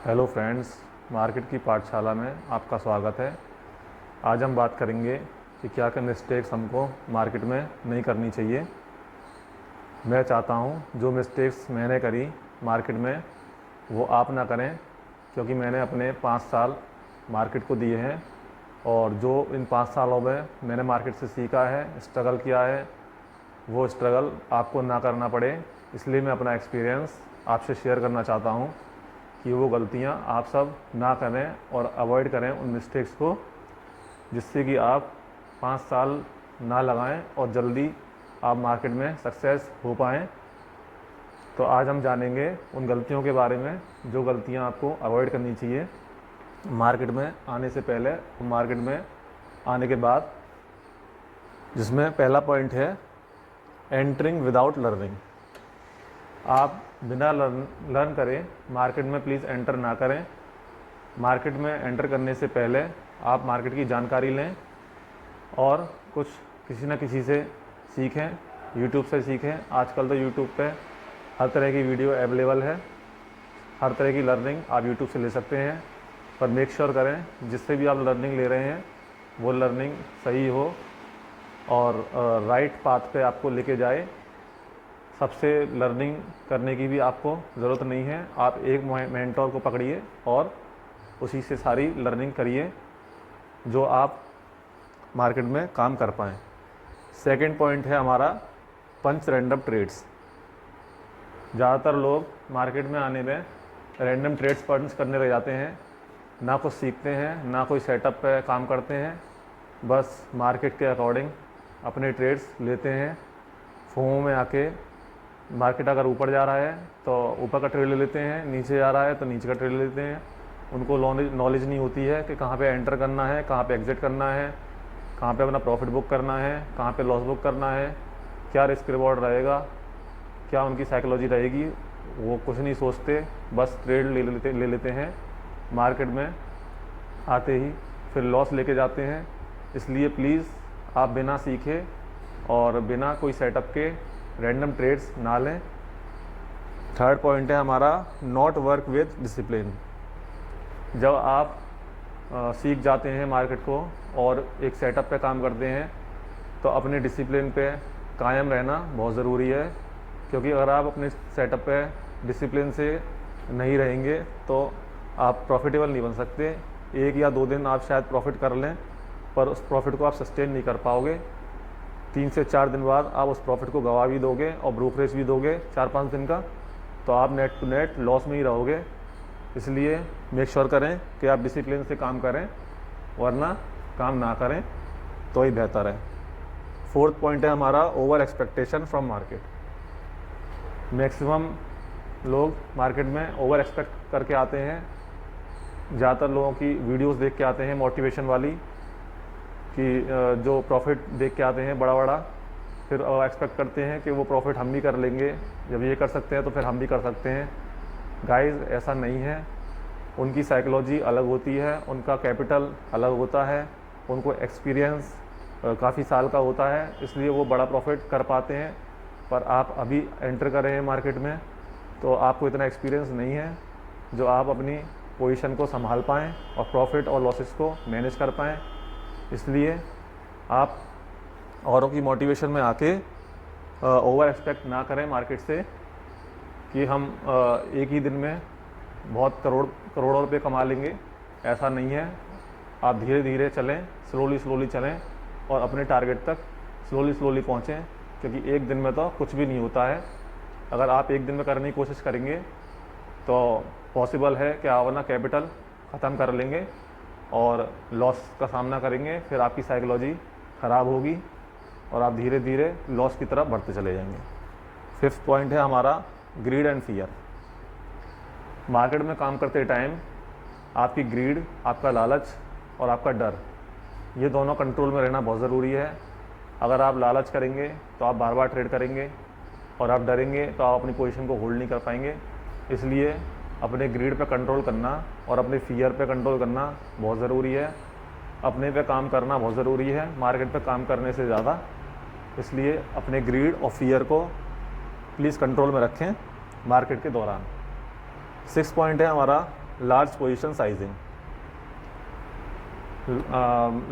Hello friends, market की पाठशाला में आपका स्वागत है। आज हम बात करेंगे कि क्या क्या मिस्टेक्स हमको मार्केट में नहीं करनी चाहिए। मैं चाहता हूं जो मिस्टेक्स मैंने करी मार्केट में वो आप ना करें, क्योंकि मैंने अपने 5 साल मार्केट को दिए हैं और जो इन 5 सालों में मैंने मार्केट से सीखा है, स्ट्रगल किया है, वो स्ट्रगल आपको ना करना पड़े। इसलिए मैं अपना एक्सपीरियंस आपसे शेयर करना चाहता हूं कि वो गलतियां आप सब ना करें और अवॉइड करें उन मिस्टेक्स को, जिससे कि आप 5 साल ना लगाएं और जल्दी आप मार्केट में सक्सेस हो पाएँ। तो आज हम जानेंगे उन गलतियों के बारे में जो गलतियां आपको अवॉइड करनी चाहिए मार्केट में आने से पहले और मार्केट में आने के बाद। जिसमें पहला पॉइंट है एंटरिंग विदाउट लर्निंग। आप बिना लर्न करे मार्केट में प्लीज़ एंटर ना करें। मार्केट में एंटर करने से पहले आप मार्केट की जानकारी लें और कुछ किसी न किसी से सीखें, यूट्यूब से सीखें। आजकल तो यूट्यूब पे हर तरह की वीडियो अवेलेबल है, हर तरह की लर्निंग आप यूट्यूब से ले सकते हैं। पर मेक श्योर करें जिससे भी आप लर्निंग ले रहे हैं वो लर्निंग सही हो और राइट पाथ पे आपको लेके जाए। सबसे लर्निंग करने की भी आपको ज़रूरत नहीं है, आप एक मेंटोर को पकड़िए और उसी से सारी लर्निंग करिए जो आप मार्केट में काम कर पाएँ। सेकंड पॉइंट है हमारा पंच रैंडम ट्रेड्स। ज़्यादातर लोग मार्केट में आने में रैंडम ट्रेड्स पंच करने लग जाते हैं, ना कुछ सीखते हैं ना कोई सेटअप पे काम करते हैं, बस मार्केट के अकॉर्डिंग अपने ट्रेड्स लेते हैं। फोमो में आके मार्केट अगर ऊपर जा रहा है तो ऊपर का ट्रेड ले लेते हैं, नीचे जा रहा है तो नीचे का ट्रेड ले लेते हैं। उनको नॉलेज नहीं होती है कि कहाँ पे एंटर करना है, कहाँ पे एग्जिट करना है, कहाँ पे अपना प्रॉफिट बुक करना है, कहाँ पे लॉस बुक करना है, क्या रिस्क रिवॉर्ड रहेगा, क्या उनकी साइकोलॉजी रहेगी। वो कुछ नहीं सोचते, बस ट्रेड ले लेते हैं। मार्केट में आते ही फिर लॉस लेके जाते हैं। इसलिए प्लीज़ आप बिना सीखे और बिना कोई सेटअप के रैंडम ट्रेड्स ना लें। थर्ड पॉइंट है हमारा नॉट वर्क विद डिसिप्लिन। जब आप सीख जाते हैं मार्केट को और एक सेटअप पे काम करते हैं तो अपने डिसिप्लिन पे कायम रहना बहुत ज़रूरी है, क्योंकि अगर आप अपने सेटअप पे डिसिप्लिन से नहीं रहेंगे तो आप प्रॉफिटेबल नहीं बन सकते। 1 या 2 दिन आप शायद प्रॉफिट कर लें, पर उस प्रॉफिट को आप सस्टेन नहीं कर पाओगे। 3 से 4 दिन बाद आप उस प्रॉफिट को गवा भी दोगे और ब्रोकरेज भी दोगे 4-5 दिन का, तो आप नेट टू नेट लॉस में ही रहोगे। इसलिए मेक श्योर करें कि आप डिसिप्लिन से काम करें, वरना काम ना करें तो ही बेहतर है। फोर्थ पॉइंट है हमारा over expectation from market. Maximum लोग मार्केट में ओवर एक्सपेक्ट करके आते हैं। ज़्यादातर लोगों की वीडियोस देख के आते हैं मोटिवेशन वाली, कि जो प्रॉफिट देख के आते हैं बड़ा बड़ा, फिर एक्सपेक्ट करते हैं कि वो प्रॉफिट हम भी कर लेंगे, जब ये कर सकते हैं तो फिर हम भी कर सकते हैं। गाइस, ऐसा नहीं है। उनकी साइकोलॉजी अलग होती है, उनका कैपिटल अलग होता है, उनको एक्सपीरियंस काफ़ी साल का होता है, इसलिए वो बड़ा प्रॉफिट कर पाते हैं। पर आप अभी एंटर कर रहे हैं मार्केट में तो आपको इतना एक्सपीरियंस नहीं है जो आप अपनी पोजीशन को संभाल पाएँ और प्रॉफिट और लॉसेस को मैनेज कर पाएँ। इसलिए आप औरों की मोटिवेशन में आके ओवर एक्सपेक्ट ना करें मार्केट से कि हम एक ही दिन में बहुत करोड़ों रुपए कमा लेंगे। ऐसा नहीं है। आप धीरे धीरे चलें, स्लोली चलें और अपने टारगेट तक स्लोली पहुँचें, क्योंकि एक दिन में तो कुछ भी नहीं होता है। अगर आप एक दिन में करने की कोशिश करेंगे तो पॉसिबल है कि आप अपना कैपिटल ख़त्म कर लेंगे और लॉस का सामना करेंगे। फिर आपकी साइकोलॉजी ख़राब होगी और आप धीरे धीरे लॉस की तरफ बढ़ते चले जाएंगे। फिफ्थ पॉइंट है हमारा ग्रीड एंड फियर। मार्केट में काम करते टाइम आपकी ग्रीड, आपका लालच और आपका डर, ये दोनों कंट्रोल में रहना बहुत ज़रूरी है। अगर आप लालच करेंगे तो आप बार बार ट्रेड करेंगे और आप डरेंगे तो आप अपनी पोजीशन को होल्ड नहीं कर पाएंगे। इसलिए अपने ग्रीड पे कंट्रोल करना और अपने फियर पे कंट्रोल करना बहुत ज़रूरी है। अपने पे काम करना बहुत ज़रूरी है मार्केट पे काम करने से ज़्यादा। इसलिए अपने ग्रीड और फियर को प्लीज़ कंट्रोल में रखें मार्केट के दौरान। 6 पॉइंट है हमारा लार्ज पोजीशन साइजिंग।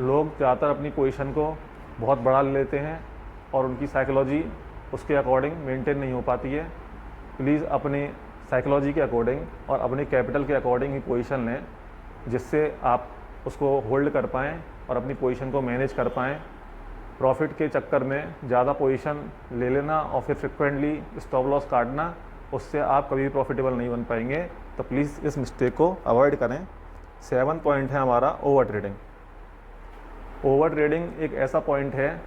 लोग ज़्यादातर अपनी पोजीशन को बहुत बड़ा ले लेते हैं और उनकी साइकोलॉजी उसके अकॉर्डिंग मेंटेन नहीं हो पाती है। प्लीज़ अपनी साइकोलॉजी के अकॉर्डिंग और अपने कैपिटल के अकॉर्डिंग ही पोजीशन लें, जिससे आप उसको होल्ड कर पाएँ और अपनी पोजीशन को मैनेज कर पाएँ। प्रॉफिट के चक्कर में ज़्यादा पोजीशन ले लेना और फिर फ्रिक्वेंटली स्टॉप लॉस काटना, उससे आप कभी भी प्रॉफिटेबल नहीं बन पाएंगे। तो प्लीज़ इस मिस्टेक को अवॉइड करें। 7 पॉइंट है हमारा ओवर ट्रेडिंग। ओवर ट्रेडिंग एक ऐसा पॉइंट है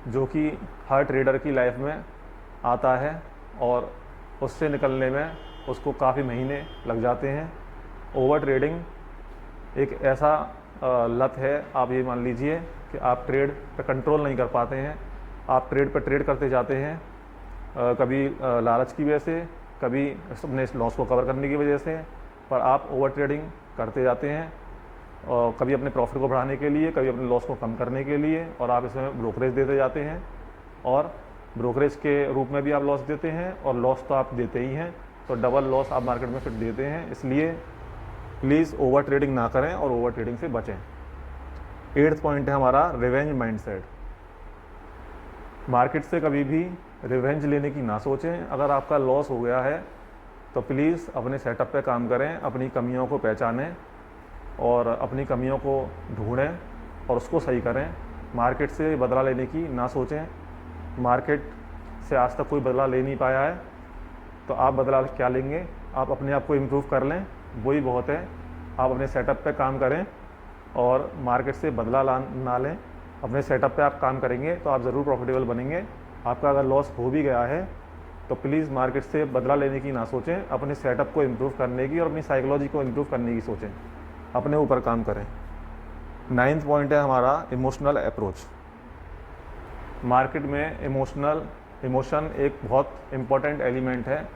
जो कि हर ट्रेडर की लाइफ में आता है और उससे निकलने में उसको काफ़ी महीने लग जाते हैं। ओवर ट्रेडिंग एक ऐसा लत है, आप ये मान लीजिए कि आप ट्रेड पे कंट्रोल नहीं कर पाते हैं। आप ट्रेड पे ट्रेड करते जाते हैं, कभी लालच की वजह से, कभी अपने लॉस को कवर करने की वजह से, पर आप ओवर ट्रेडिंग करते जाते हैं और कभी अपने प्रॉफिट को बढ़ाने के लिए, कभी अपने लॉस को कम करने के लिए, और आप इसमें ब्रोकरेज देते जाते हैं और ब्रोकरेज के रूप में भी आप लॉस देते हैं और लॉस तो आप देते ही हैं, तो डबल लॉस आप मार्केट में फिर देते हैं। इसलिए प्लीज़ ओवर ट्रेडिंग ना करें और ओवर ट्रेडिंग से बचें। 8th पॉइंट है हमारा रिवेंज माइंडसेट। मार्केट से कभी भी रिवेंज लेने की ना सोचें। अगर आपका लॉस हो गया है तो प्लीज़ अपने सेटअप पे काम करें, अपनी कमियों को पहचानें और अपनी कमियों को ढूंढें और उसको सही करें। मार्केट से बदला लेने की ना सोचें। मार्केट से आज तक कोई बदला ले नहीं पाया है, तो आप बदला क्या लेंगे? आप अपने आप को इम्प्रूव कर लें, वही बहुत है। आप अपने सेटअप पे काम करें और मार्केट से बदला ना लें। अपने सेटअप पे आप काम करेंगे तो आप ज़रूर प्रॉफिटेबल बनेंगे। आपका अगर लॉस हो भी गया है तो प्लीज़ मार्केट से बदला लेने की ना सोचें, अपने सेटअप को इम्प्रूव करने की और अपनी साइकोलॉजी को इम्प्रूव करने की सोचें, अपने ऊपर काम करें। 9th पॉइंट है हमारा इमोशनल अप्रोच। मार्केट में इमोशन एक बहुत इम्पॉर्टेंट एलिमेंट है।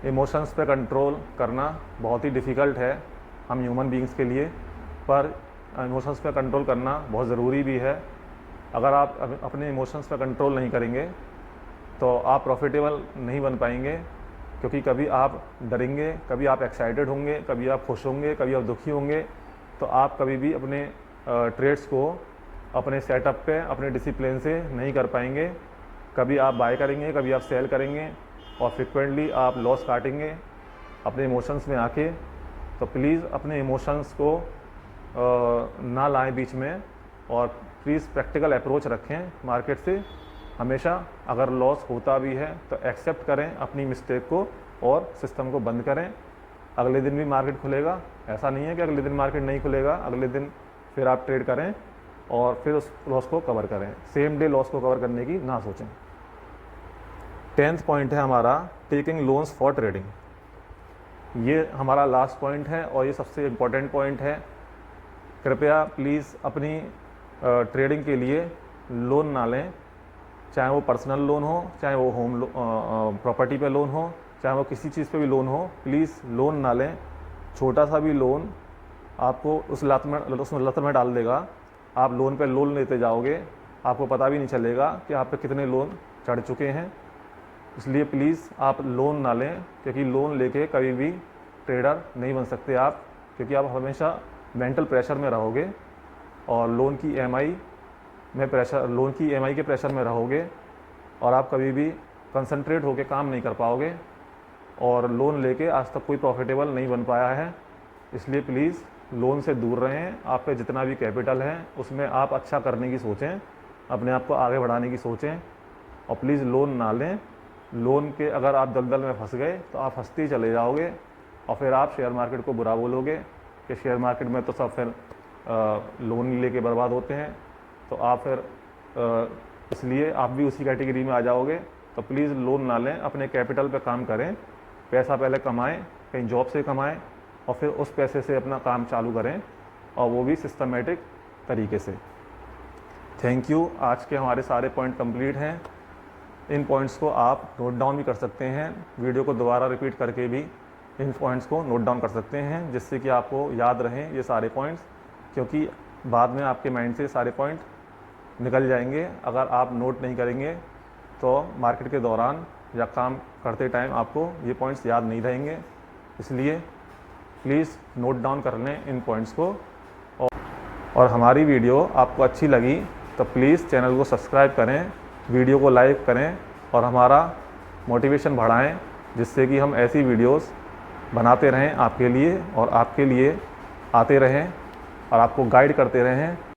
इमोशंस पे कंट्रोल करना बहुत ही डिफ़िकल्ट है हम ह्यूमन बीइंग्स के लिए, पर इमोशंस पे कंट्रोल करना बहुत ज़रूरी भी है। अगर आप अपने इमोशंस पे कंट्रोल नहीं करेंगे तो आप प्रॉफिटेबल नहीं बन पाएंगे, क्योंकि कभी आप डरेंगे, कभी आप एक्साइटेड होंगे, कभी आप खुश होंगे, कभी आप दुखी होंगे, तो आप कभी भी अपने ट्रेड्स को अपने सेटअप पे अपने डिसिप्लिन से नहीं कर पाएंगे। कभी आप बाय करेंगे, कभी आप सेल करेंगे और फ्रिक्वेंटली आप लॉस काटेंगे अपने इमोशंस में आके। तो प्लीज़ अपने इमोशंस को ना लाएं बीच में और प्लीज़ प्रैक्टिकल अप्रोच रखें मार्केट से। हमेशा अगर लॉस होता भी है तो एक्सेप्ट करें अपनी मिस्टेक को और सिस्टम को बंद करें। अगले दिन भी मार्केट खुलेगा, ऐसा नहीं है कि अगले दिन मार्केट नहीं खुलेगा। अगले दिन फिर आप ट्रेड करें और फिर उस लॉस को कवर करें। सेम डे लॉस को कवर करने की ना सोचें। 10th पॉइंट है हमारा टेकिंग लोन्स फॉर ट्रेडिंग। ये हमारा लास्ट पॉइंट है और ये सबसे इम्पोर्टेंट पॉइंट है। कृपया प्लीज़ अपनी ट्रेडिंग के लिए लोन ना लें, चाहे वो पर्सनल लोन हो, चाहे वो होम प्रॉपर्टी पे लोन हो, चाहे वो किसी चीज़ पे भी लोन हो। प्लीज़ लोन ना लें। छोटा सा भी लोन आपको उस लत में डाल देगा। आप लोन पे लोन लेते जाओगे, आपको पता भी नहीं चलेगा कि आप पे कितने लोन चढ़ चुके हैं। इसलिए प्लीज़ आप लोन ना लें, क्योंकि लोन लेके कभी भी ट्रेडर नहीं बन सकते आप, क्योंकि आप हमेशा मेंटल प्रेशर में रहोगे और लोन की ईएमआई के प्रेशर में रहोगे और आप कभी भी कंसंट्रेट होकर काम नहीं कर पाओगे और लोन लेके आज तक कोई प्रॉफिटेबल नहीं बन पाया है। इसलिए प्लीज़ लोन से दूर रहें। आप पे जितना भी कैपिटल है उसमें आप अच्छा करने की सोचें, अपने आप को आगे बढ़ाने की सोचें और प्लीज़ लोन ना लें। लोन के अगर आप दलदल में फंस गए तो आप फंसते ही चले जाओगे और फिर आप शेयर मार्केट को बुरा बोलोगे कि शेयर मार्केट में तो सब फिर लोन लेके बर्बाद होते हैं, तो आप फिर इसलिए आप भी उसी कैटेगरी में आ जाओगे। तो प्लीज़ लोन ना लें, अपने कैपिटल पे काम करें, पैसा पहले कमाएं, कहीं जॉब से कमाएं और फिर उस पैसे से अपना काम चालू करें और वो भी सिस्टमेटिक तरीके से। Thank you. आज के हमारे सारे पॉइंट कंप्लीट हैं। इन पॉइंट्स को आप नोट डाउन भी कर सकते हैं, वीडियो को दोबारा रिपीट करके भी इन पॉइंट्स को नोट डाउन कर सकते हैं, जिससे कि आपको याद रहें ये सारे पॉइंट्स, क्योंकि बाद में आपके माइंड से सारे पॉइंट निकल जाएंगे। अगर आप नोट नहीं करेंगे तो मार्केट के दौरान या काम करते टाइम आपको ये पॉइंट्स याद नहीं रहेंगे। इसलिए प्लीज़ नोट डाउन कर लें इन पॉइंट्स को। और हमारी वीडियो आपको अच्छी लगी तो प्लीज़ चैनल को सब्सक्राइब करें, वीडियो को लाइक करें और हमारा मोटिवेशन बढ़ाएं, जिससे कि हम ऐसी वीडियोस बनाते रहें आपके लिए और आपके लिए आते रहें और आपको गाइड करते रहें